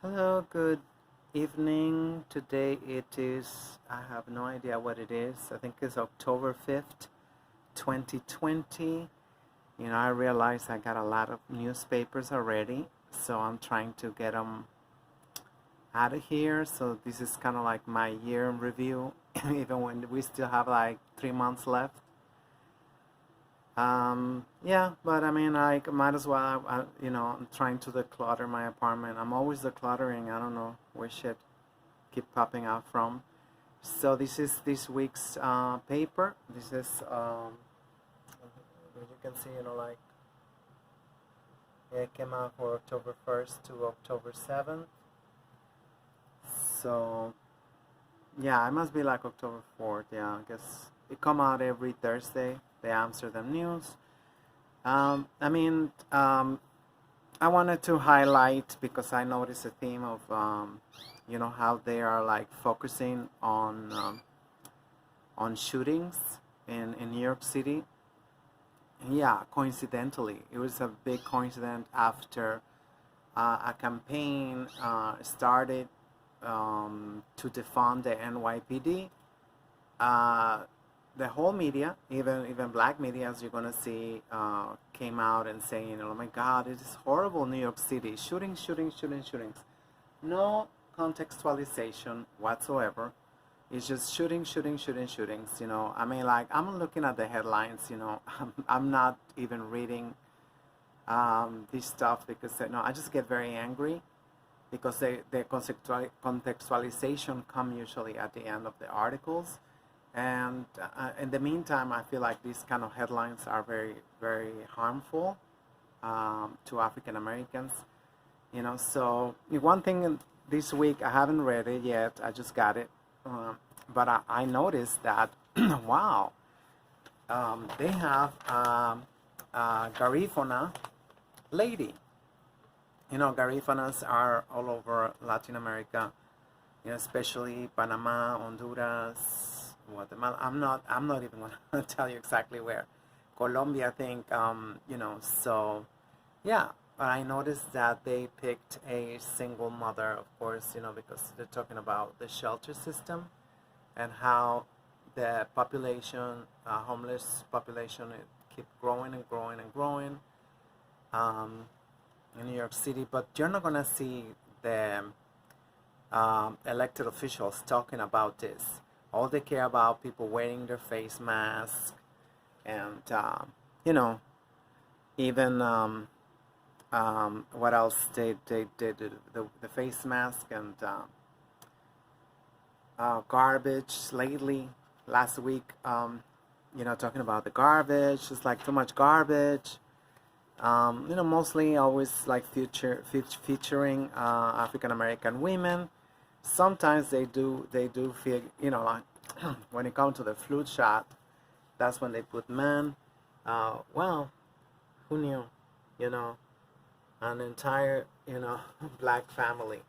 Hello, good evening. Today it is, I have no idea what it is. I think it's October 5th, 2020. I realize I got a lot of newspapers already, so I'm trying to get them out of here. So this is kind of like my year in review, even when we still have like 3 months left. Yeah, but I mean, I might as well, I'm trying to declutter my apartment. I'm always decluttering. I don't know where shit keep popping out from. So this is this week's paper. This is, as you can see, like, it came out for October 1st to October 7th. So, yeah, it must be like October 4th. Yeah, I guess it come out every Thursday, the Amsterdam News. I mean, I wanted to highlight because I noticed a theme of, how they are like focusing on shootings in New York City. Yeah, coincidentally, it was a big coincidence after a campaign started to defund the NYPD. The whole media, even black media, as you're gonna see, came out and saying, "Oh my God, it is horrible, New York City, shootings." No contextualization whatsoever. It's just shootings. I mean, like, I'm looking at the headlines. I'm not even reading this stuff because I just get very angry because the contextualization come usually at the end of the articles. And in the meantime, I feel like these kind of headlines are very, very harmful to African Americans. So one thing this week, I haven't read it yet. I just got it. But I noticed that, wow, they have Garifuna lady. Garifunas are all over Latin America, especially Panama, Honduras, Guatemala. I'm not even gonna tell you exactly where. Colombia, I think. So yeah. But I noticed that they picked a single mother, of course, because they're talking about the shelter system and how the population, homeless population, it keep growing and growing and growing um, in New York City. But you're not gonna see the elected officials talking about this. All they care about people wearing their face mask and you know even what else they did the face mask and garbage lately. Last week, talking about the garbage, it's like too much garbage. Mostly always like featuring African American women. Sometimes they do feel, like when it comes to the flu shot, that's when they put men. Well, who knew? You know, an entire black family,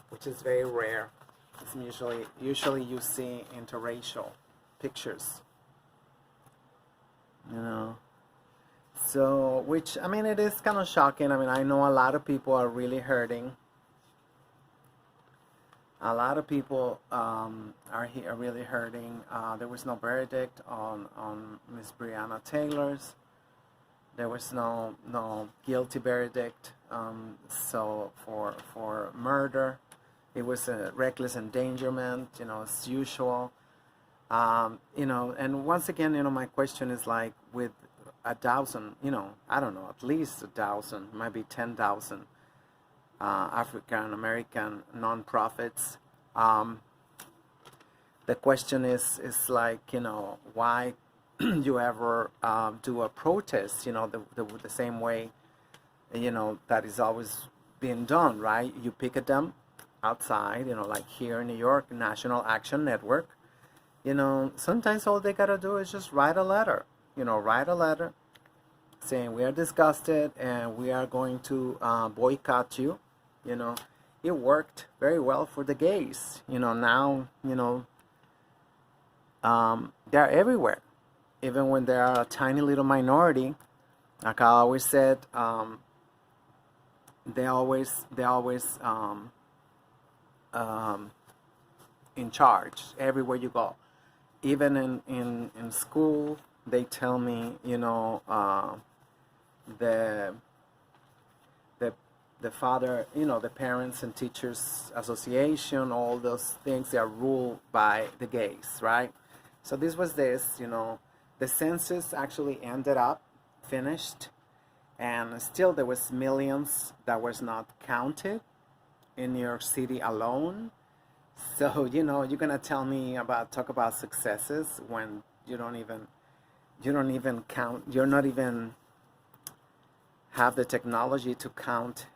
which is very rare. It's usually you see interracial pictures. You know. So, which, I mean, it is kind of shocking. I mean, I know a lot of people are really hurting. A lot of people are really hurting. There was no verdict on Miss Breonna Taylor's. There was no guilty verdict. So for murder, it was a reckless endangerment. As usual. And once again, my question is like with 1,000, I don't know, at least 1,000, maybe 10,000 African American nonprofits. The question is like, why you ever do a protest, the same way, that is always being done, right? You picket them outside, like here in New York, National Action Network. Sometimes all they gotta do is just write a letter, saying we are disgusted and we are going to boycott you. It worked very well for the gays. Now, they're everywhere, even when they are a tiny little minority. Like I always said, they always um, in charge everywhere you go. Even in school, they tell me, the the the father, the parents and teachers association, all those things, they are ruled by the gays, right? So this was the census actually ended up finished, and still there was millions that was not counted in New York City alone. So you're gonna tell me talk about successes when you don't even count. You're not even have the technology to count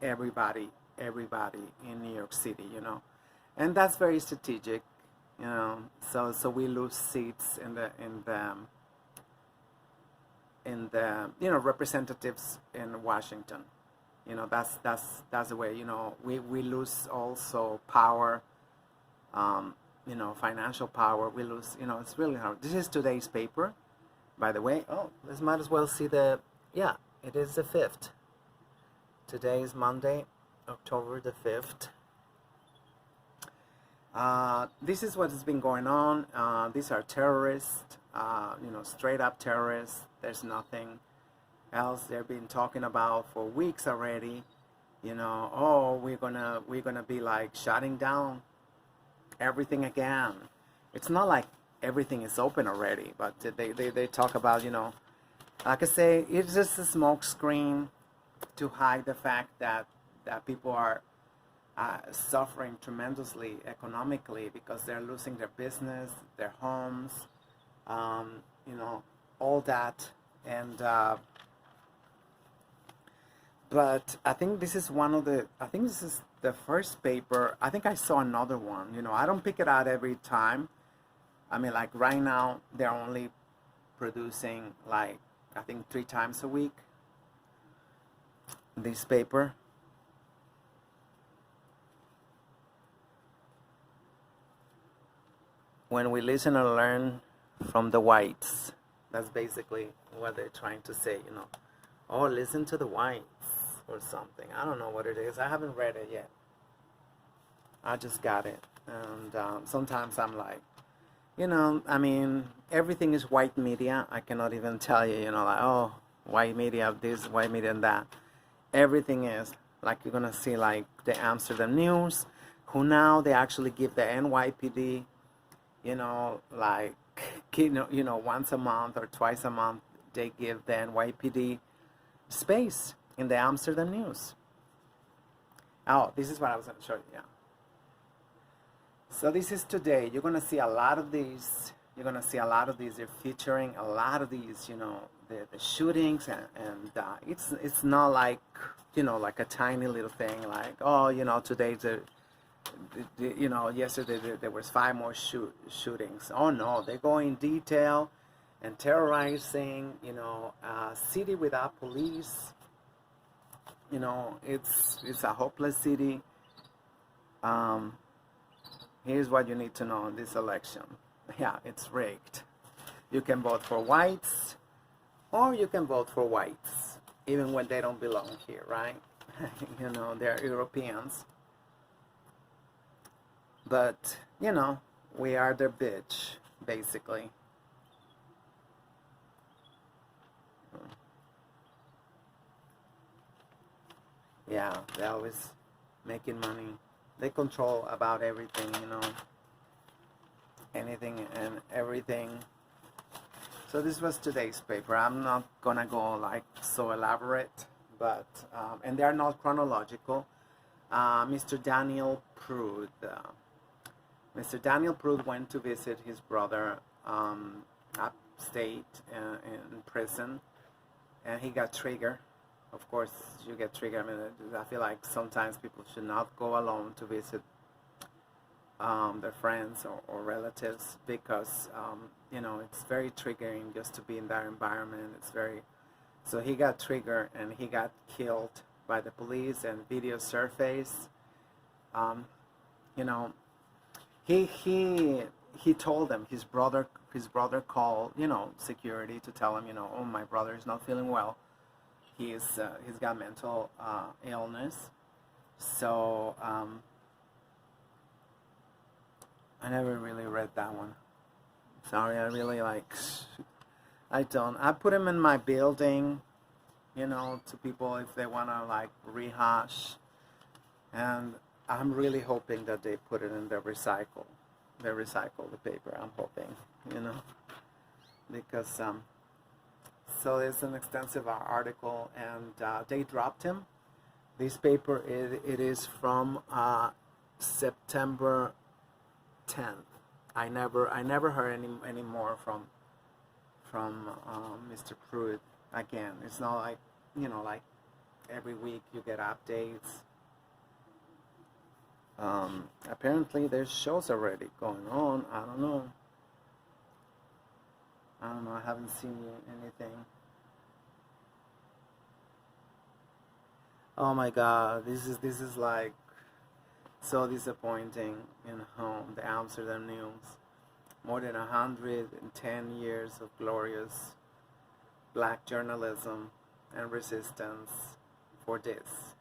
everybody in New York City, and that's very strategic, So we lose seats in the representatives in Washington. That's the way. We lose also power. Financial power. We lose. It's really hard. This is today's paper, by the way. Oh, let's might as well see the. Yeah, it is the 5th. Today is Monday, October the 5th. This is what has been going on. These are terrorists, straight up terrorists. There's nothing else they've been talking about for weeks already. Oh, we're gonna be like shutting down everything again. It's not like everything is open already, but they talk about, like I say, it's just a smoke screen to hide the fact that people are suffering tremendously economically because they're losing their business, their homes, all that. And but I think this is the first paper. I think I saw another one. I don't pick it out every time. I mean, like right now, they're only producing like, I think 3 times a week, this paper. When we listen and learn from the whites, that's basically what they're trying to say, Oh, listen to the whites or something. I don't know what it is. I haven't read it yet. I just got it. And sometimes I'm like, I mean, everything is white media. I cannot even tell you, like, oh, white media this, white media and that. Everything is, like, you're going to see, like, the Amsterdam News, who now they actually give the NYPD, like, once a month or twice a month, they give the NYPD space in the Amsterdam News. Oh, this is what I was going to show you, yeah. So this is today. You're going to see a lot of these. They're featuring a lot of these, the shootings, and it's not like, like a tiny little thing, like, oh, today's yesterday there was 5 more shootings. Oh no, they go in detail and terrorizing, a city without police. It's a hopeless city. Here's what you need to know in this election. Yeah, it's rigged. You can vote for whites, or you can vote for whites, even when they don't belong here, right? They're Europeans. But, we are their bitch, basically. Yeah, they're always making money. They control about everything, anything and everything. So this was today's paper. I'm not gonna go like so elaborate, but and they are not chronological. Mr. Daniel Prude. Mr. Daniel Prude went to visit his brother upstate in prison, and he got triggered. Of course, you get triggered. I mean, I feel like sometimes people should not go alone to visit their friends or relatives because, it's very triggering just to be in that environment. So he got triggered and he got killed by the police, and video surfaced. He told them, his brother called, security to tell him, oh, my brother is not feeling well. He's got mental illness. So I never really read that one. Sorry, I really like. I don't. I put them in my building, to people if they wanna like rehash, and I'm really hoping that they put it in the recycle. They recycle the paper. I'm hoping, because so it's an extensive article, and they dropped him. This paper it is from September 10th. I never heard any more from Mr. Pruitt again. It's not like like every week you get updates. Apparently there's shows already going on. I don't know. I haven't seen anything. Oh my God, this is like so disappointing. The Amsterdam News. More than 110 years of glorious black journalism and resistance for this.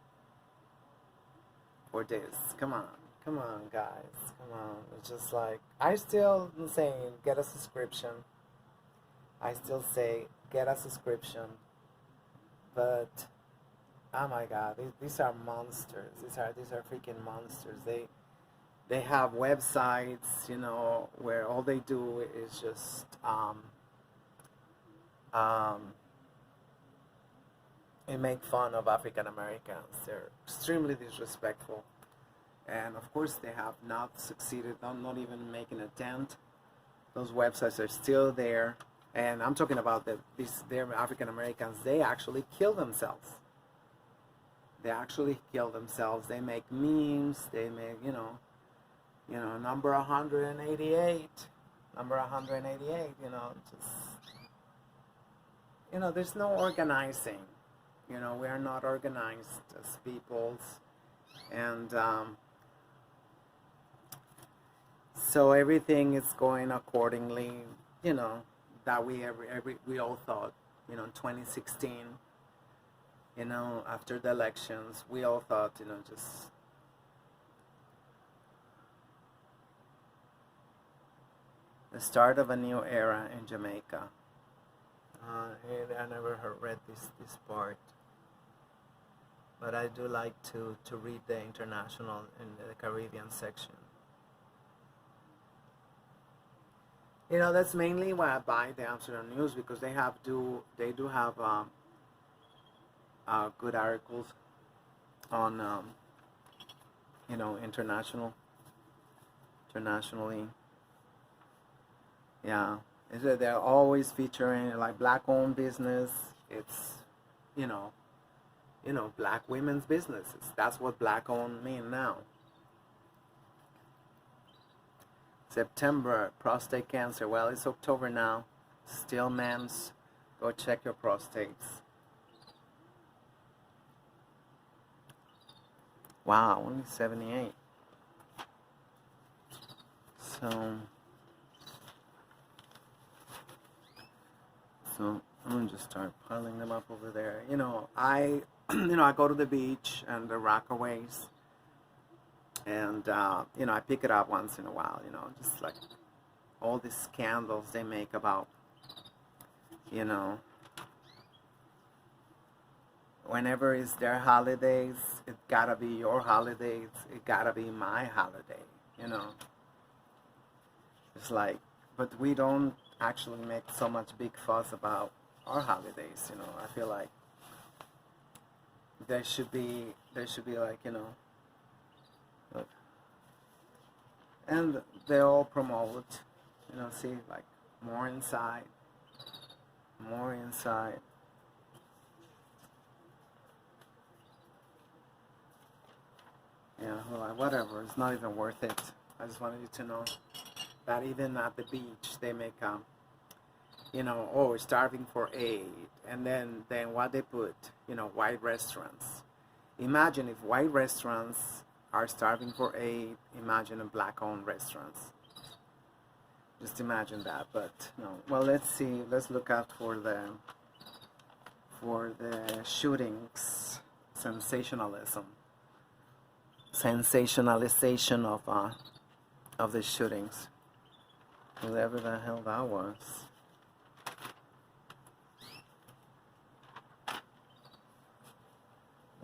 Come on, guys, come on. It's just like, I still saying get a subscription. I still say get a subscription, but oh my God, these are monsters. These are freaking monsters. They have websites, where all they do is just and make fun of African Americans. They're extremely disrespectful, and of course they have not succeeded on not even making a dent. Those websites are still there, and I'm talking about they're African Americans. They actually kill themselves. They make memes. They make number 188. Just there's no organizing. We are not organized as peoples, and so everything is going accordingly. That we all thought. In 2016. After the elections, we all thought, just the start of a new era in Jamaica. And I never read this part. But I do like to read the international in the Caribbean section. That's mainly why I buy the Amsterdam News, because they do have good articles on internationally. Yeah, they're always featuring like black-owned business. It's black women's businesses. That's what black-owned mean now. September, prostate cancer. Well, it's October now. Still, ma'ams, go check your prostates. Wow, only 78. So I'm gonna just start piling them up over there. I I go to the beach and the Rockaways, and I pick it up once in a while. Just like all these scandals they make about, whenever it's their holidays, it gotta be your holidays. It gotta be my holiday. It's like, but we don't actually make so much big fuss about our holidays. I feel like there should be like, look, and they all promote, see, like more inside. Yeah, well, whatever. It's not even worth it. I just wanted you to know that even at the beach, they make starving for aid, and then what they put, white restaurants. Imagine if white restaurants are starving for aid. Imagine a black-owned restaurants. Just imagine that. But no. Well, let's see. Let's look out for the shootings, sensationalism. Sensationalization of of the shootings. Whatever the hell that was.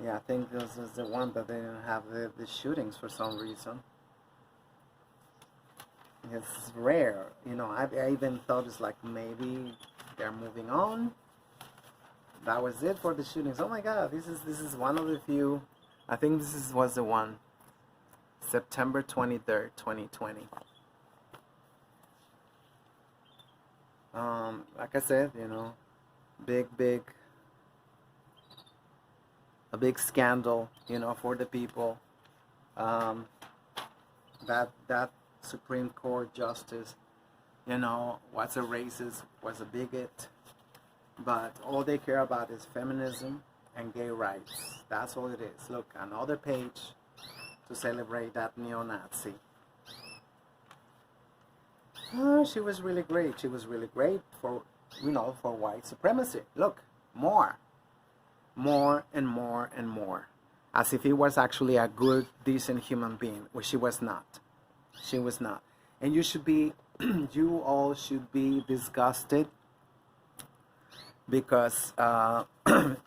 Yeah, I think this was the one that they didn't have the shootings for some reason. It's rare, you know. I even thought it's like maybe they're moving on. That was it for the shootings. Oh my God, this is one of the few. I think was the one. September 23rd, 2020. Like I said, you know, a big scandal, you know, for the people. That Supreme Court justice, you know, was a racist, was a bigot, but all they care about is feminism and gay rights. That's all it is. Look, another page to celebrate that neo-Nazi. She was really great. She was really great for, you know, for white supremacy. Look, more and more and more. As if he was actually a good, decent human being, which she was not. She was not. And you should be, you all should be disgusted because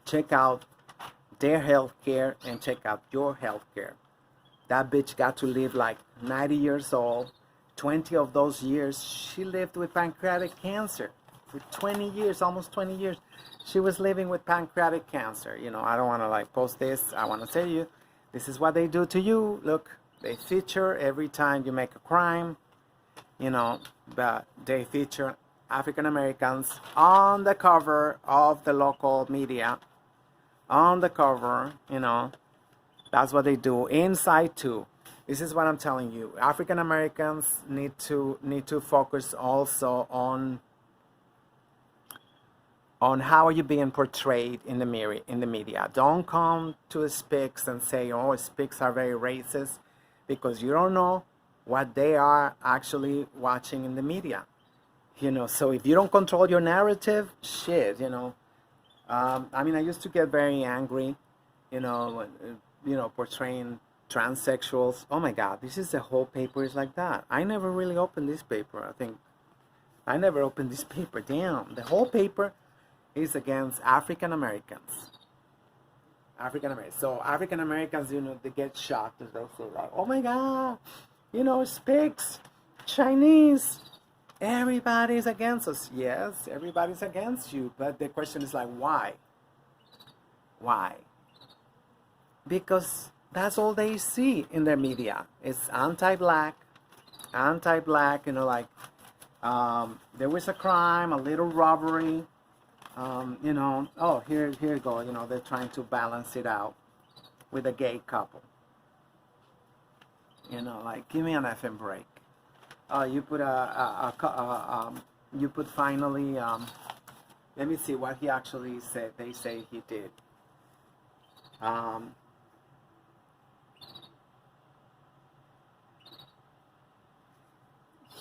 check out their health care and check out your health care. That bitch got to live like 90 years old. 20 of those years, she lived with pancreatic cancer. For 20 years, almost 20 years, she was living with pancreatic cancer. You know, I don't want to like post this. I want to tell you, this is what they do to you. Look, they feature every time you make a crime, you know, but they feature African Americans on the cover of the local media. On the cover, you know, that's what they do. Inside too. This is what I'm telling you. African Americans need to focus also on how are you being portrayed in the media. Don't come to Speaks and say, oh, Speaks are very racist, because you don't know what they are actually watching in the media. You know, so if you don't control your narrative, shit, you know. I mean, I used to get very angry, you know, portraying transsexuals. Oh my God, this is the whole paper is like that. I never really opened this paper. I think I never opened this paper. Damn, the whole paper is against African Americans. African Americans. So African Americans, you know, they get shocked as they'll say like, oh my God, you know, Speaks, Chinese, everybody's against us. Yes, everybody's against you. But the question is like, why? Why? Because that's all they see in their media. It's anti-black, you know, like there was a crime, a little robbery, you know, oh, here you go, you know, they're trying to balance it out with a gay couple. You know, like, give me an effing break. You put you put finally, let me see what he actually said, they say he did.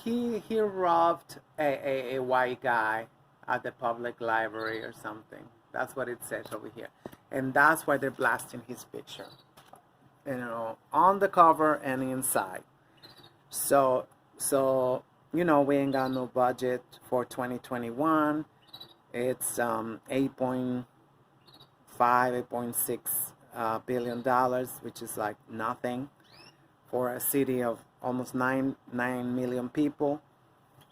He robbed a white guy at the public library or something. That's what it says over here. And that's why they're blasting his picture. You know, on the cover and inside. So you know, we ain't got no budget for 2021. It's 8.5, 8.6 billion dollars, which is like nothing for a city of almost 9 million people,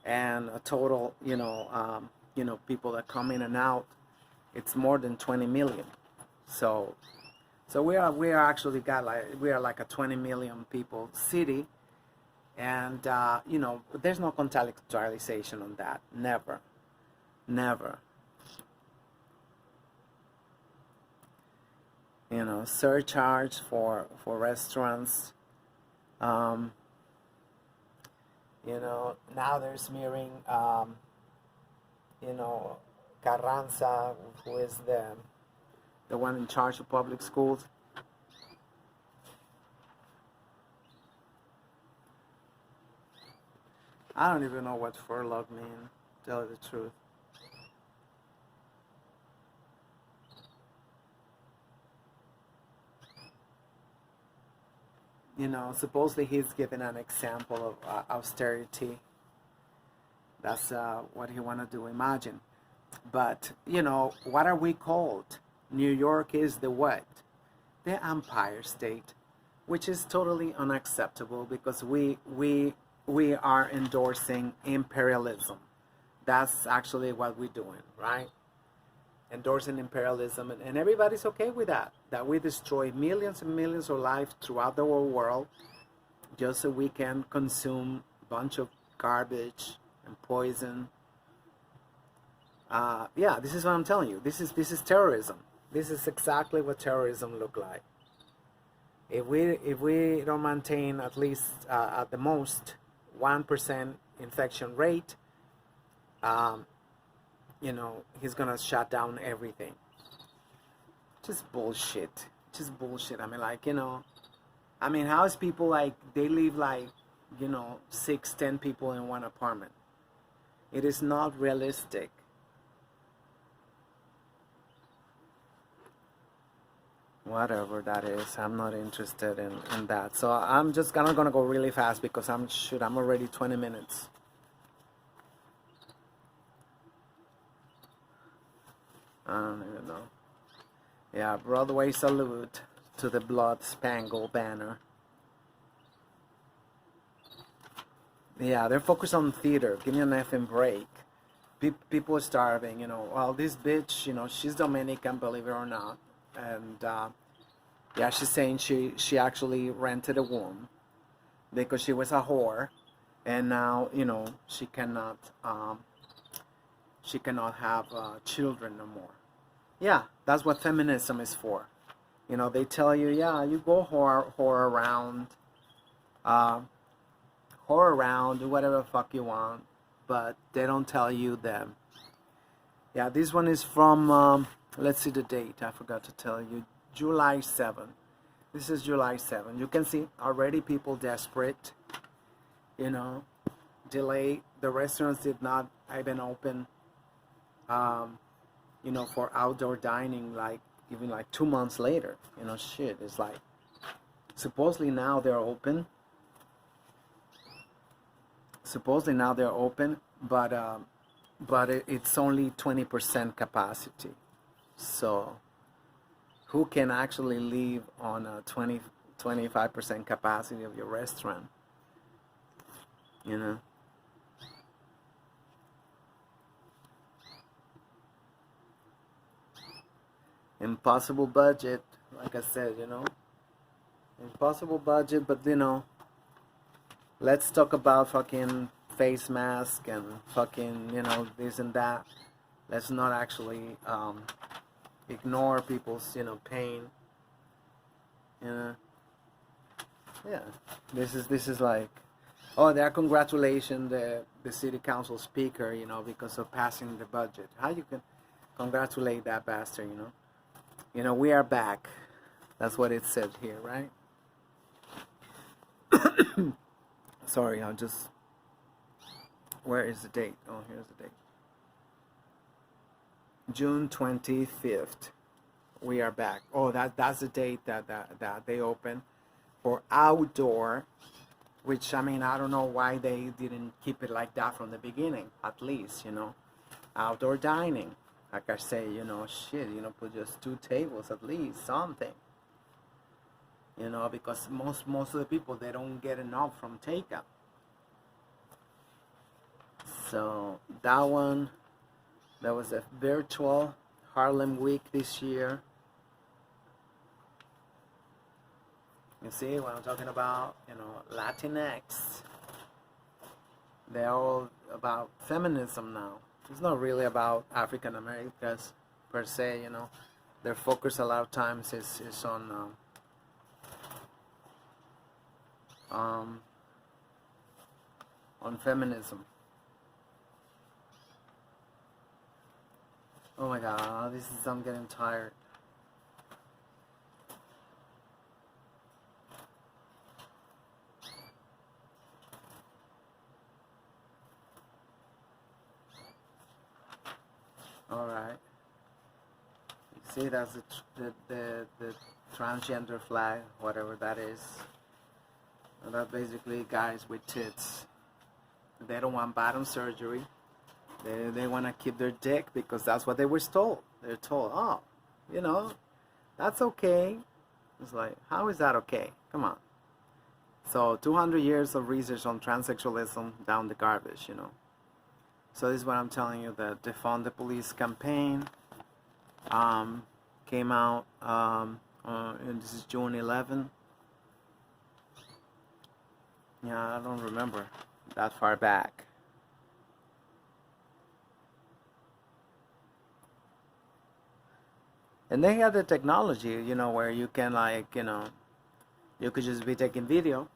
and a total, you know, people that come in and out, it's more than 20 million. So we are actually got like, we are like a 20 million people city, and you know, there's no contextualization on that. Never. You know, surcharge for restaurants. You know, now they're smearing, you know, Carranza, who is the one in charge of public schools. I don't even know what furlough means, to tell you the truth. You know, supposedly he's giving an example of austerity. That's what he want to do, imagine. But, you know, what are we called? New York is the what? The Empire State, which is totally unacceptable because we are endorsing imperialism. That's actually what we're doing, right? Endorsing imperialism, and everybody's okay with that we destroy millions and millions of lives throughout the whole world just so we can consume a bunch of garbage and poison. Yeah, this is what I'm telling you. This is terrorism. This is exactly what terrorism look like. If we don't maintain at least at the most 1% infection rate, you know, he's gonna shut down everything. Just bullshit. Just bullshit. I mean, like, you know, I mean, how is people like, they live like, you know, 6, 10 people in one apartment? It is not realistic. Whatever that is, I'm not interested in that. So I'm just gonna go really fast because I'm already 20 minutes. I don't even know. Yeah, Broadway salute to the Blood Spangled Banner. Yeah, they're focused on theater. Give me an effing break. People are starving, you know. Well, this bitch, you know, she's Dominican, believe it or not. And yeah, she's saying she actually rented a womb because she was a whore, and now, you know, she cannot have children no more. Yeah, that's what feminism is for. You know, they tell you, yeah, you go whore around, do whatever the fuck you want, but they don't tell you them. Yeah, this one is from, let's see the date, I forgot to tell you, July 7th. This is July 7th. You can see already people desperate, you know, delay. The restaurants did not even open, you know, for outdoor dining, like, even like 2 months later. You know, shit, it's like, supposedly now they're open. But it's only 20% capacity. So who can actually live on a 25% capacity of your restaurant? You know? Impossible budget, like I said, you know? Impossible budget, but, you know, let's talk about fucking face mask and fucking, you know, this and that. Let's not actually ignore people's, you know, pain. You know, yeah. This is like, oh, they're congratulating the city council speaker, you know, because of passing the budget. How you can congratulate that bastard, you know? You know, we are back. That's what it said here, right? Sorry, I'll just. Where is the date? Oh, here's the date. June 25th. We are back. Oh, that's the date that they open for outdoor, which, I mean, I don't know why they didn't keep it like that from the beginning, at least, you know. Outdoor dining. Like I say, you know, shit, you know, put just 2 tables at least, something. You know, because most of the people, they don't get enough from takeout. So that one, that was a virtual Harlem Week this year. You see what I'm talking about? You know, Latinx. They're all about feminism now. It's not really about African Americans per se, you know. Their focus a lot of times is on feminism. Oh my god, I'm getting tired. Alright. You see, that's the transgender flag, whatever that is. And that's basically guys with tits. They don't want bottom surgery. They want to keep their dick because that's what they were told. They're told, oh, you know, that's okay. It's like, how is that okay? Come on. So 200 years of research on transsexualism down the garbage, you know. So this is what I'm telling you. The Defund the Police campaign came out, and this is June 11. Yeah, I don't remember that far back. And they had the technology, you know, where you can, like, you know, you could just be taking video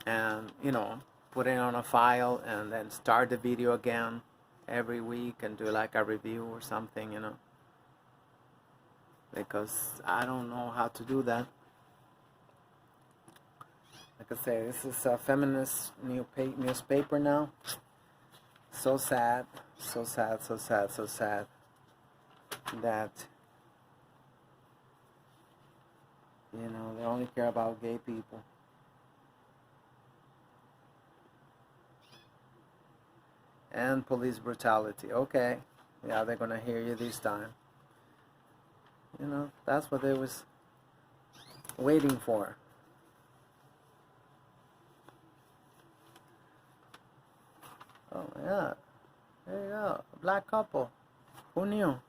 and, you know, put it on a file and then start the video again every week and do like a review or something, you know. Because I don't know how to do that. Like I say, this is a feminist newspaper now. So sad, so sad, so sad, so sad that, you know, they only care about gay people. And police brutality. Okay, yeah, they're gonna hear you this time. You know, that's what they was waiting for. Oh yeah, there you go, a black couple. Who knew?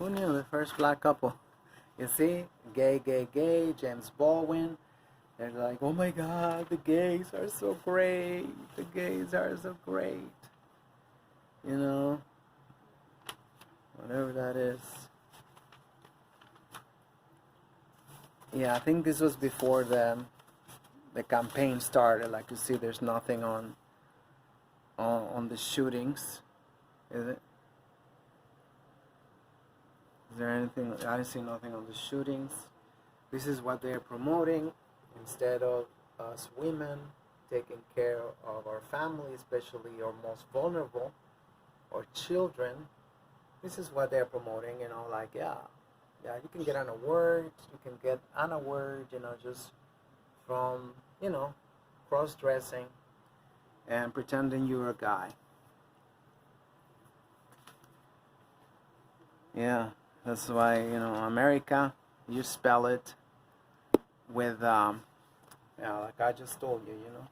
Who knew? The first black couple. You see, gay, gay, gay. James Baldwin. They're like, oh my God, the gays are so great. The gays are so great. You know, whatever that is. Yeah, I think this was before the campaign started. Like you see, there's nothing on the shootings, is it? Is there anything? I see nothing on the shootings. This is what they're promoting. Instead of us women taking care of our family, especially our most vulnerable, or children, this is what they're promoting, you know, like, yeah, you can get on a word, you can get on a word, you know, just from, you know, cross-dressing and pretending you're a guy. Yeah, that's why, you know, America, you spell it with, yeah, like I just told you, you know.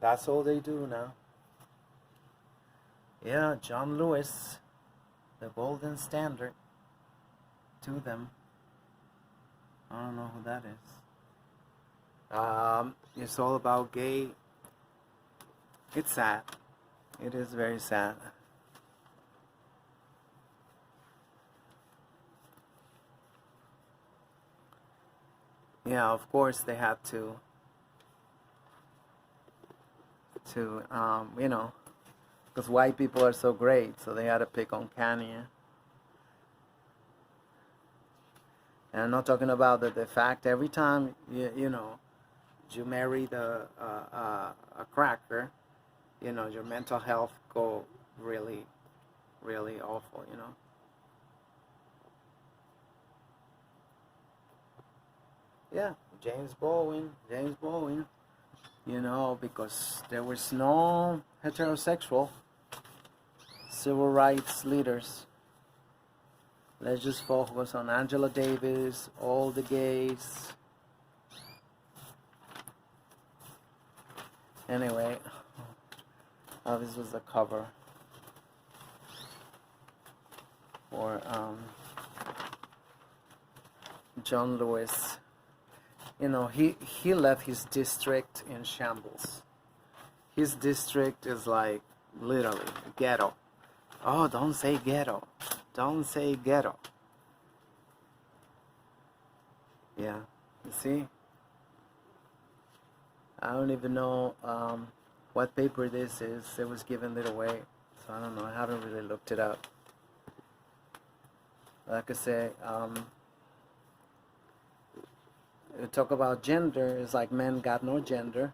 That's all they do now. Yeah, John Lewis, the golden standard to them. I don't know who that is. It's all about gay. It's sad. It is very sad. Yeah, of course they had to you know, because white people are so great, so they had to pick on Kanye. And I'm not talking about the fact every time you know you marry a cracker, you know, your mental health go really, really awful, you know. Yeah, James Baldwin, you know, because there was no heterosexual civil rights leaders. Let's just focus on Angela Davis, all the gays. Anyway, this was the cover for John Lewis. You know, he left his district in shambles. His district is like literally ghetto. Oh, don't say ghetto. Don't say ghetto. Yeah, you see? I don't even know what paper this is. It was given it away. So I don't know. I haven't really looked it up. Like I say, we talk about gender. It's like men got no gender.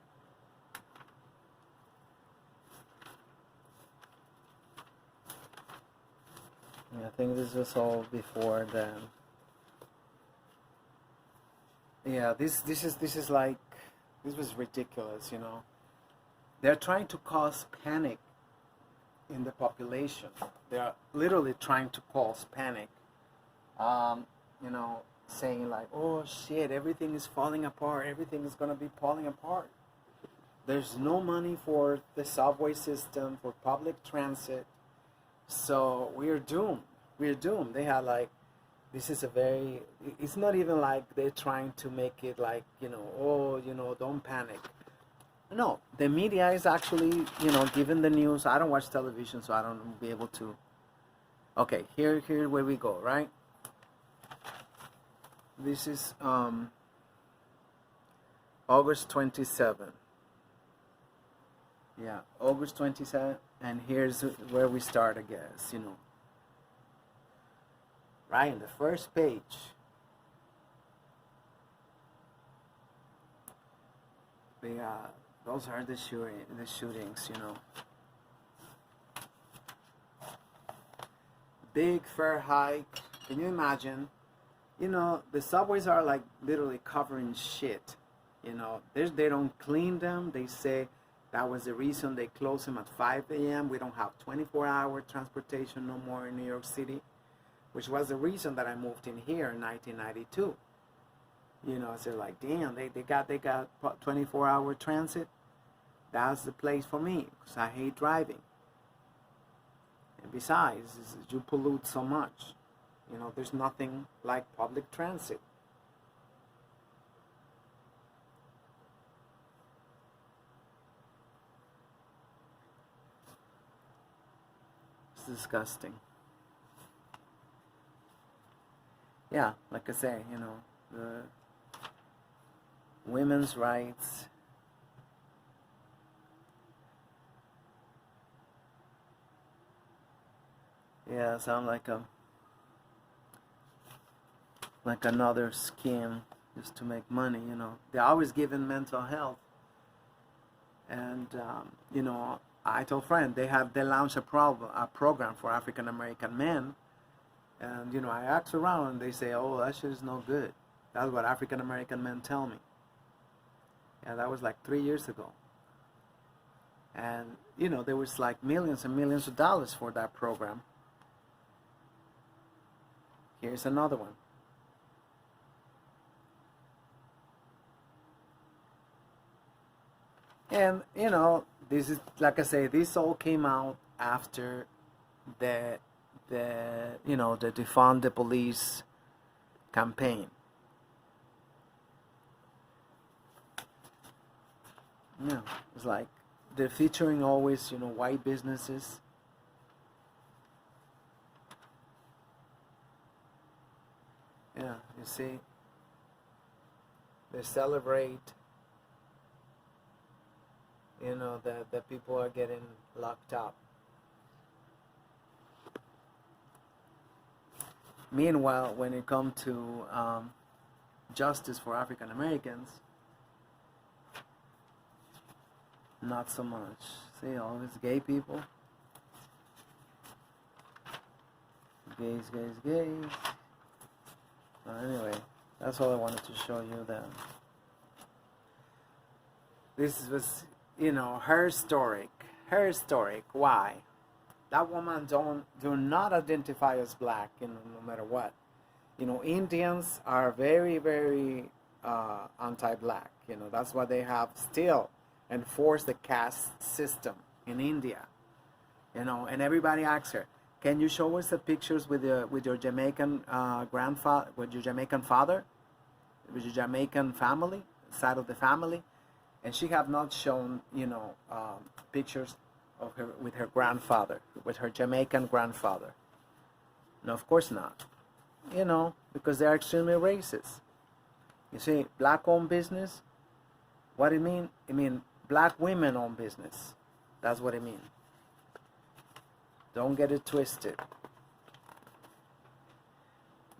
I think this was all before the Yeah, this is like, this was ridiculous, you know. They're trying to cause panic in the population. They are literally trying to cause panic. Um, you know, saying like, "Oh shit, everything is falling apart. Everything is gonna be falling apart." There's no money for the subway system, for public transit, so we're doomed. We're doomed. They had like, this is a very, it's not even like they're trying to make it like, you know, oh, you know, don't panic. No, the media is actually, you know, giving the news. I don't watch television, so I don't be able to. Okay, here where we go, right? This is August 27. Yeah, August 27, and here's where we start, I guess, you know. Right in the first page. Those are the shootings, you know. Big fare hike. Can you imagine? You know, the subways are like literally covering shit. You know, they don't clean them. They say that was the reason they closed them at 5 a.m. We don't have 24-hour transportation no more in New York City, which was the reason that I moved in here in 1992. You know, so like, damn, they got 24-hour transit. That's the place for me, because I hate driving. And besides, you pollute so much. You know, there's nothing like public transit. It's disgusting. Yeah, like I say, you know, the women's rights. Yeah, sound like another scheme just to make money, you know. They're always giving mental health. And, you know, I told friend, they launched a program for African American men. And, you know, I asked around and they say, oh, that shit is no good. That's what African American men tell me. Yeah, that was like 3 years ago. And, you know, there was like millions and millions of dollars for that program. Here's another one. And, you know, this is, like I say, this all came out after the you know, the defund the police campaign. Yeah, it's like they're featuring always, you know, white businesses. Yeah, you see, they celebrate, you know, that people are getting locked up. Meanwhile, when it comes to justice for African Americans, not so much. See, all these gay people. Gays. Anyway, that's all I wanted to show you then. This was, you know, her historic. Why? That woman do not identify as black, you know, no matter what. You know, Indians are very, very anti-black. You know, that's why they have still enforced the caste system in India. You know, and everybody asks her, "Can you show us the pictures with your Jamaican grandfather, with your Jamaican father, with your Jamaican family, side of the family?" And she have not shown, you know, pictures of her with her grandfather, with her Jamaican grandfather. No, of course not. You know, because they are extremely racist. You see, black-owned business. What it mean? It mean black women-owned business. That's what it mean. Don't get it twisted.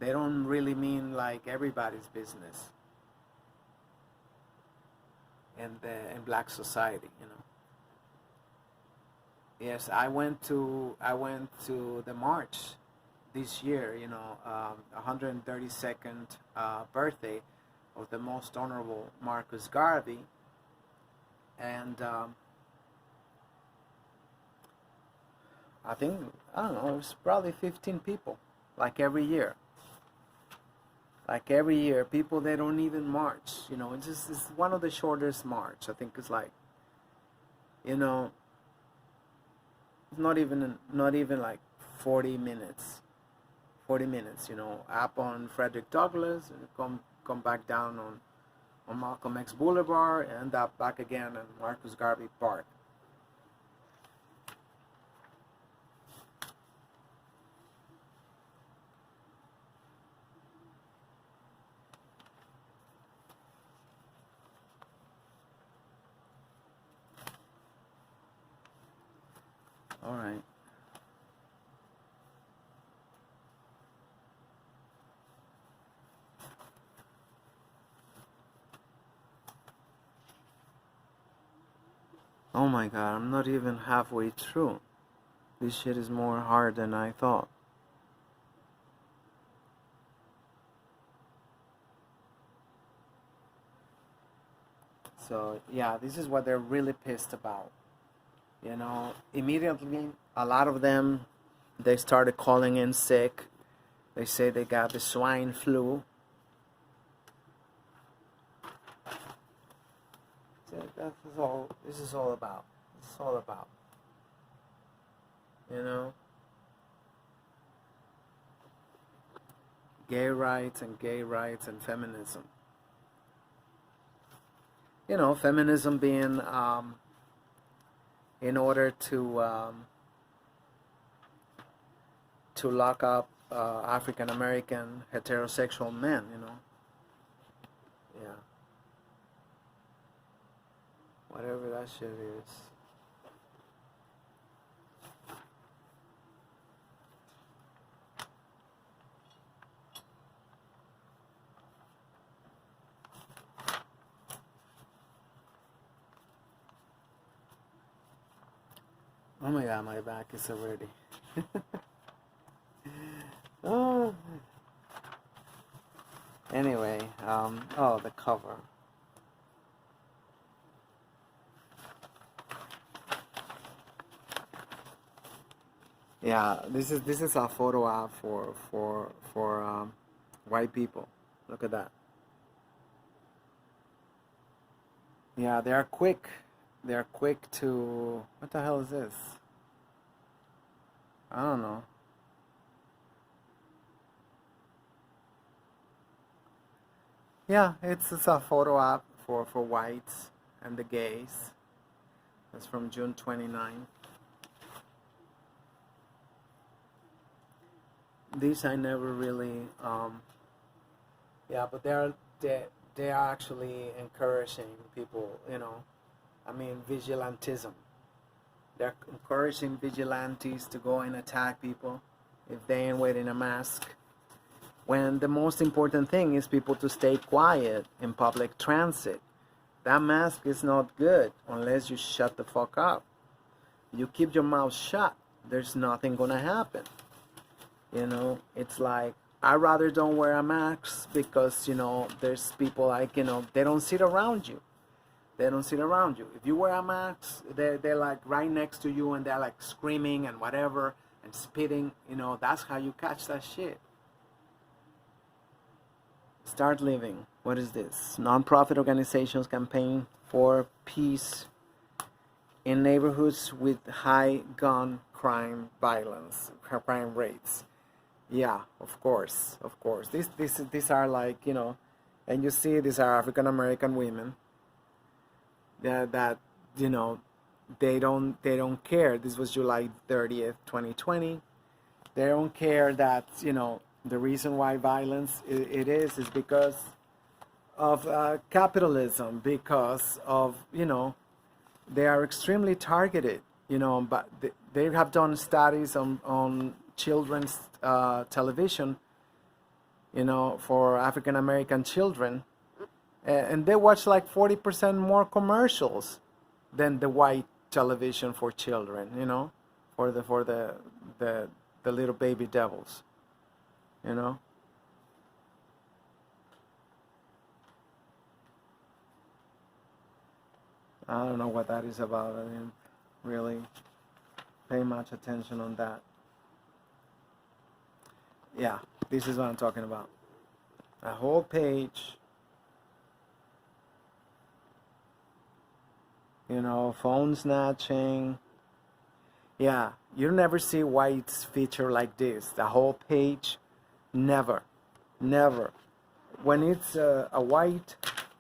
They don't really mean like everybody's business in black society, you know. Yes, I went to the march this year, you know, 132nd birthday of the most honorable Marcus Garvey, and I think, I don't know, it's probably 15 people, like every year. Like every year, people, they don't even march. It's one of the shortest march. I think it's like, you know, not even like 40 minutes. 40 minutes, up on Frederick Douglass, and come back down on Malcolm X Boulevard, and end up back again in Marcus Garvey Park. All right. Oh my God, I'm not even halfway through. This shit is more hard than I thought. So yeah, this is what they're really pissed about. Immediately, a lot of them, they started calling in sick. They say they got the swine flu. So this is all about. It's all about. Gay rights and feminism. Feminism being in order to lock up African American heterosexual men. Yeah. Whatever that shit is. Oh my God, my back is already. Oh. Anyway, the cover. Yeah, this is a photo op for white people. Look at that. Yeah, they are quick. They are quick to. What the hell is this? I don't know. Yeah, it's a photo op for whites and the gays. That's from June 29. These I never really. Yeah, but they are actually encouraging people. Vigilantism. They're encouraging vigilantes to go and attack people if they ain't wearing a mask. When the most important thing is people to stay quiet in public transit. That mask is not good unless you shut the fuck up. You keep your mouth shut, there's nothing gonna happen. It's like, I rather don't wear a mask because, there's people like, they don't sit around you. They don't sit around you. If you wear a mask, they're like right next to you and they're like screaming and whatever and spitting. That's how you catch that shit. Start living. What is this? Non-profit organizations campaign for peace in neighborhoods with high gun crime rates. Yeah, of course. These are like, and you see these are African American women that they don't care. This was July 30th, 2020. They don't care that the reason why violence it is because of capitalism, because of they are extremely targeted. But they have done studies on children's television, for African American children, and they watch like 40% more commercials than the white television for children, for the little baby devils, I don't know what that is about. I didn't really pay much attention on that. Yeah, this is what I'm talking about. A whole page, phone snatching. Yeah, you never see whites feature like this. The whole page, never, never. When it's a white,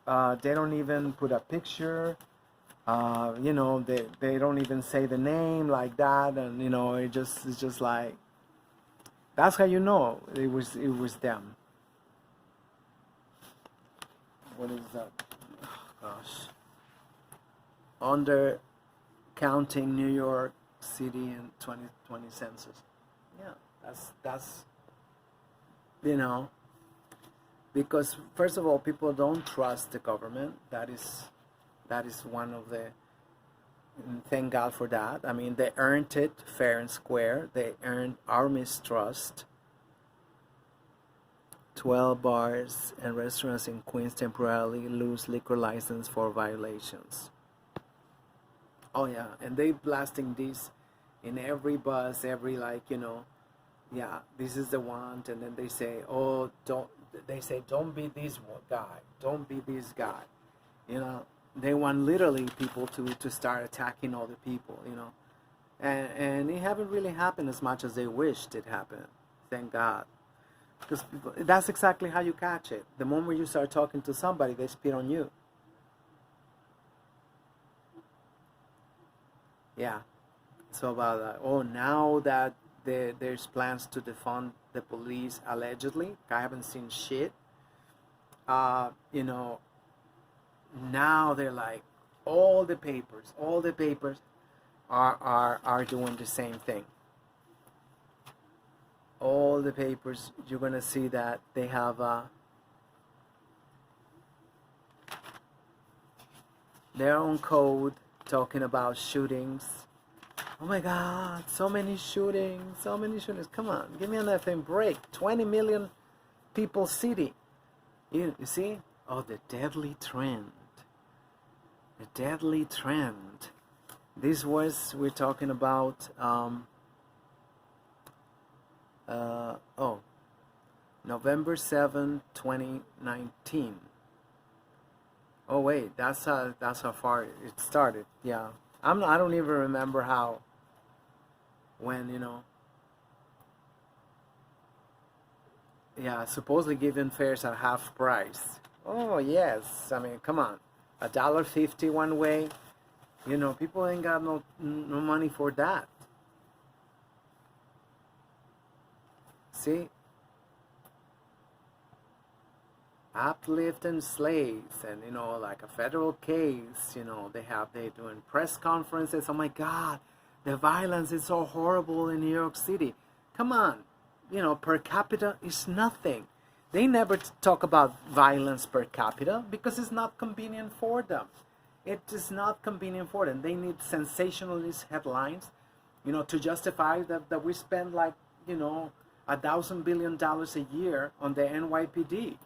they don't even put a picture. They don't even say the name like that, and it's just like, that's how you know it was them. What is that? Oh, gosh. Under counting New York City in 2020 census. Yeah, that's because first of all, people don't trust the government. That is one of the, thank God for that. I mean, they earned it fair and square. They earned our mistrust. 12 bars and restaurants in Queens temporarily lose liquor license for violations. Oh yeah, and they blasting this in every bus, every yeah, this is the one, and then they say, oh, don't be this guy, don't be this guy, They want literally people to start attacking other people, and it haven't really happened as much as they wished it happened. Thank God. Because that's exactly how you catch it. The moment you start talking to somebody, they spit on you. Yeah. So about that. Oh, now that there's plans to defund the police, allegedly. I haven't seen shit. Now they're like, all the papers are doing the same thing. All the papers, you're gonna see that they have their own code talking about shootings. Oh my God, so many shootings. Come on, give me an effing break. 20 million people city. You see? Oh, the deadly trend. The deadly trend. This was, we're talking about, November 7, 2019. Oh wait, that's how far it started. Yeah, I don't even remember when Yeah, supposedly giving fares at half price. Oh yes, I mean, come on, $1.50 one way. People ain't got no money for that. See, uplifting slaves, and like a federal case. They're doing press conferences. Oh my God, the violence is so horrible in New York City. Come on, per capita is nothing. They never talk about violence per capita because it's not convenient for them. It is not convenient for them. They need sensationalist headlines, to justify that we spend like, $1,000 billion a year on the NYPD.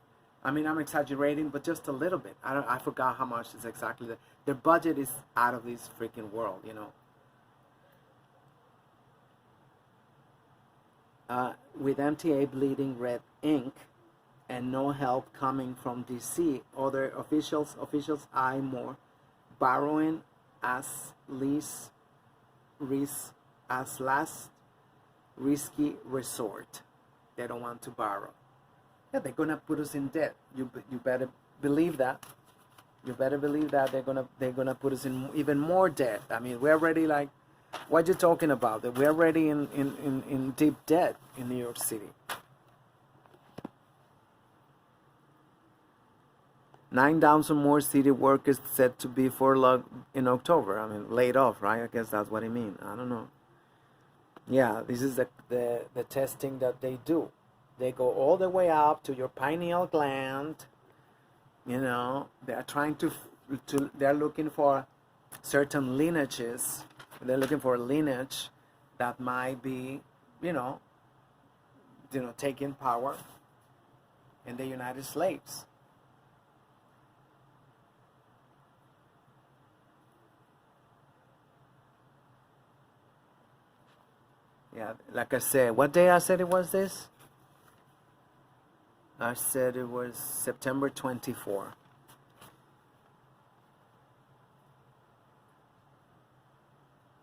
I mean, I'm exaggerating, but just a little bit. I forgot how much is exactly. Their budget is out of this freaking world, With MTA bleeding red ink and no help coming from DC, other officials eye more borrowing as last risky resort. They don't want to borrow. Yeah, they're gonna put us in debt. You better believe that. You better believe that they're gonna put us in even more debt. I mean, we're already like, what you talking about? That we're already in deep debt in New York City. 9,000 more city workers said to be furloughed in October. I mean, laid off, right? I guess that's what I mean. I don't know. Yeah, this is the testing that they do. They go all the way up to your pineal gland. They are trying they're looking for certain lineages. They're looking for a lineage that might be, taking power in the United States. Yeah, like I said, what day I said it was this? I said it was September 24.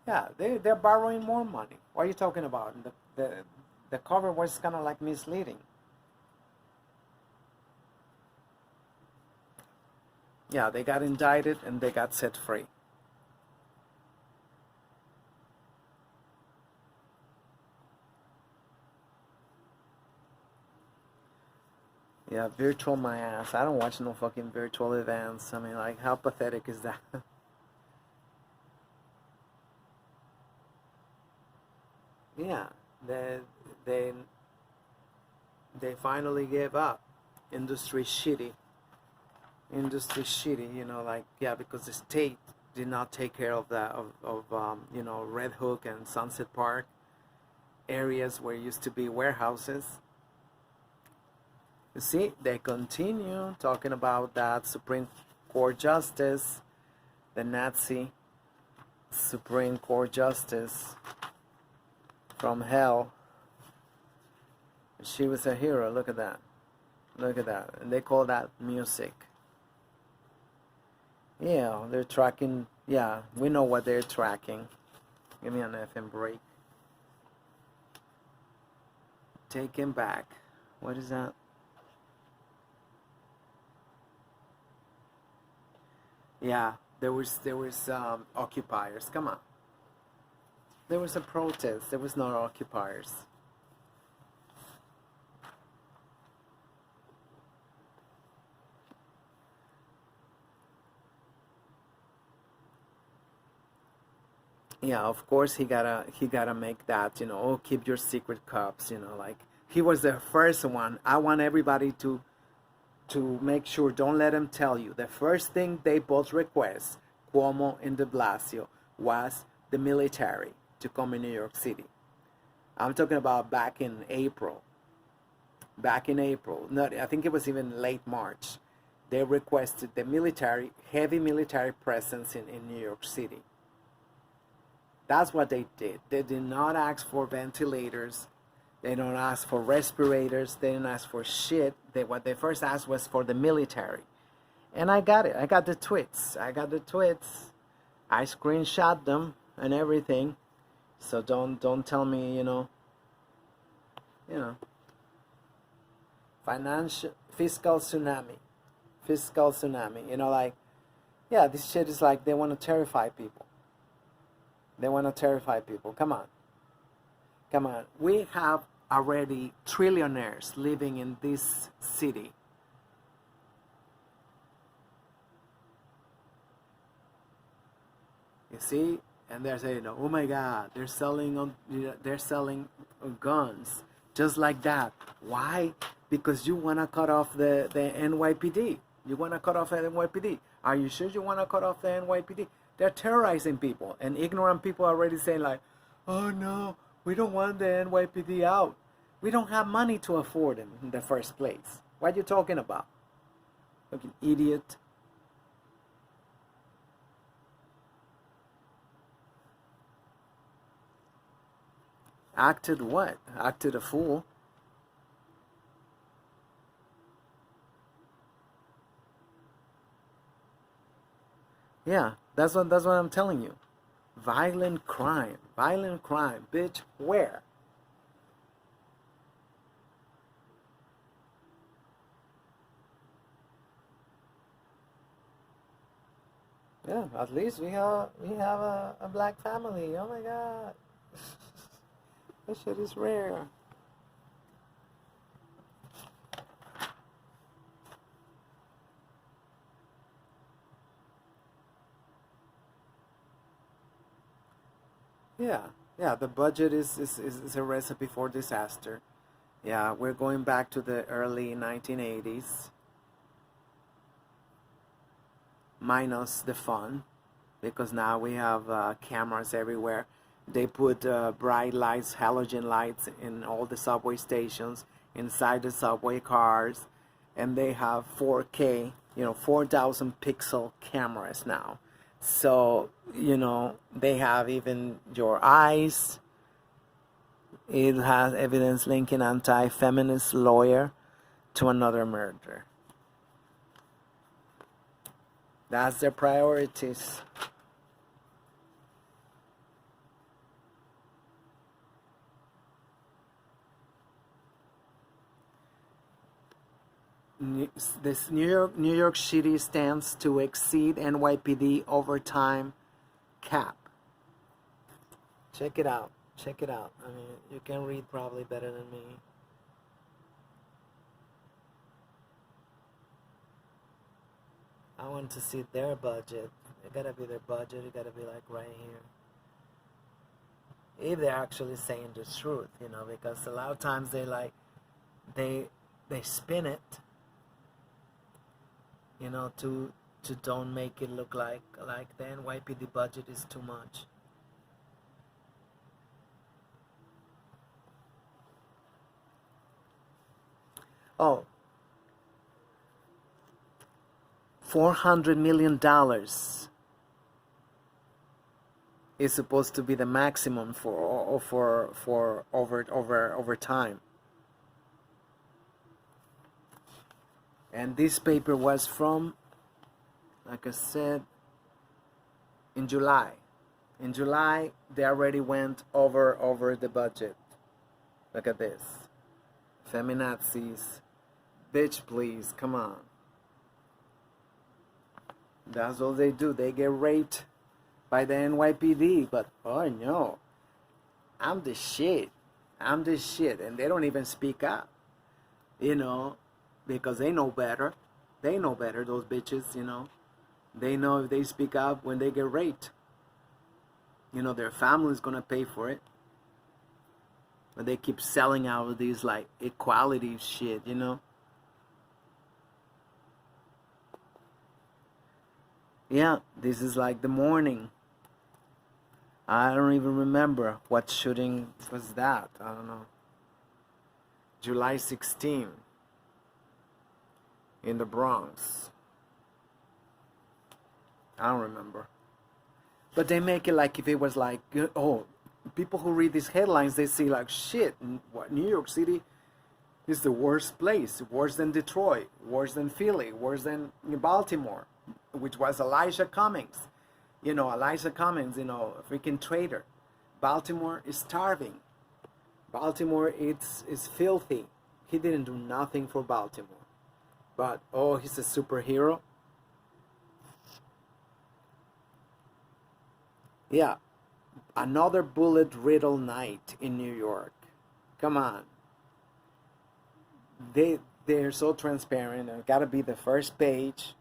Yeah, they're borrowing more money. What are you talking about? The cover was kind of like misleading. Yeah, they got indicted and they got set free. Yeah, virtual my ass. I don't watch no fucking virtual events. I mean, like, how pathetic is that? Yeah, they they they finally gave up. Industry shitty. Industry shitty. You know, like, yeah, because the state did not take care of that of Red Hook and Sunset Park areas where used to be warehouses. You see, they continue talking about that Supreme Court justice, the Nazi Supreme Court justice from hell. She was a hero. Look at that. Look at that. And they call that music. Yeah, they're tracking. Yeah, we know what they're tracking. Give me an effing break. Take him back. What is that? Yeah, there was occupiers. Come on. There was a protest. There was no occupiers. Yeah, of course he gotta make that, oh, keep your secret cups, like he was the first one. I want everybody to make sure, don't let them tell you. The first thing they both request, Cuomo and de Blasio, was the military to come in New York City. I'm talking about back in April. Back in April. No, I think it was even late March. They requested the military, heavy military presence in New York City. That's what they did. They did not ask for ventilators. They don't ask for respirators. They didn't ask for shit. What they first asked was for the military. And I got it. I got the tweets. I screenshot them and everything. So don't tell me, financial fiscal tsunami. Fiscal tsunami. Like, yeah, this shit is like they want to terrify people. They want to terrify people. Come on. Come on. We have already trillionaires living in this city. You see? And they're saying, oh my God, they're selling guns just like that. Why? Because you want to cut off the NYPD. You want to cut off the NYPD. Are you sure you want to cut off the NYPD? They're terrorizing people, and ignorant people are already saying like, oh no, we don't want the NYPD out. We don't have money to afford them in the first place. What are you talking about? Fucking idiot. Acted what? Acted a fool. Yeah, that's what I'm telling you. Violent crime, bitch. Where? Yeah, at least we have a black family. Oh my God, that shit is rare. Yeah, yeah. The budget is a recipe for disaster. Yeah, we're going back to the early 1980s, minus the fun, because now we have cameras everywhere. They put bright lights, halogen lights in all the subway stations, inside the subway cars, and they have 4K, 4,000 pixel cameras now. So, they have even your eyes, It has evidence linking anti-feminist lawyer to another murder. That's their priorities. This New York City stands to exceed NYPD overtime cap. Check it out. Check it out. I mean, you can read probably better than me. I want to see their budget. It gotta be their budget. It gotta be like right here. If they're actually saying the truth, you know, because a lot of times they spin it, you know, to don't make it look like the NYPD budget is too much. Oh, $400 million is supposed to be the maximum for over time. And this paper was from, like I said, in July. In July, they already went over the budget. Look at this. Feminazis. Bitch, please, come on. That's all they do. They get raped by the NYPD, but oh no, I'm the shit. I'm the shit. And they don't even speak up, you know, because they know better. They know better, those bitches, you know. They know if they speak up when they get raped, you know, their family's gonna pay for it. But they keep selling out these like equality shit, you know. Yeah, this is like the morning. I don't even remember what shooting was that. I don't know. July 16 in the Bronx. I don't remember. But they make it like if it was like, oh, people who read these headlines, they see like, shit, what, New York City is the worst place. Worse than Detroit, worse than Philly, worse than Baltimore, which was Elijah Cummings. You know, Elijah Cummings, you know, a freaking traitor. Baltimore is starving. Baltimore is filthy. He didn't do nothing for Baltimore. But, oh, he's a superhero. Yeah, another bullet-riddled night in New York. Come on. They're so transparent. It gotta be the first page.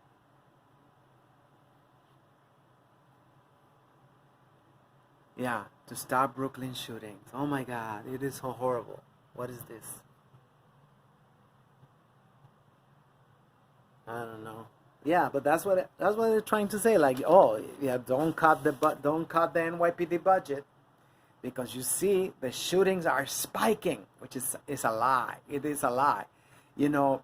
Yeah, to stop Brooklyn shootings. Oh my God, it is so horrible. What is this? I don't know. Yeah, but that's what they're trying to say. Like, oh, yeah, don't cut the NYPD budget, because you see the shootings are spiking, which is a lie. It is a lie. You know,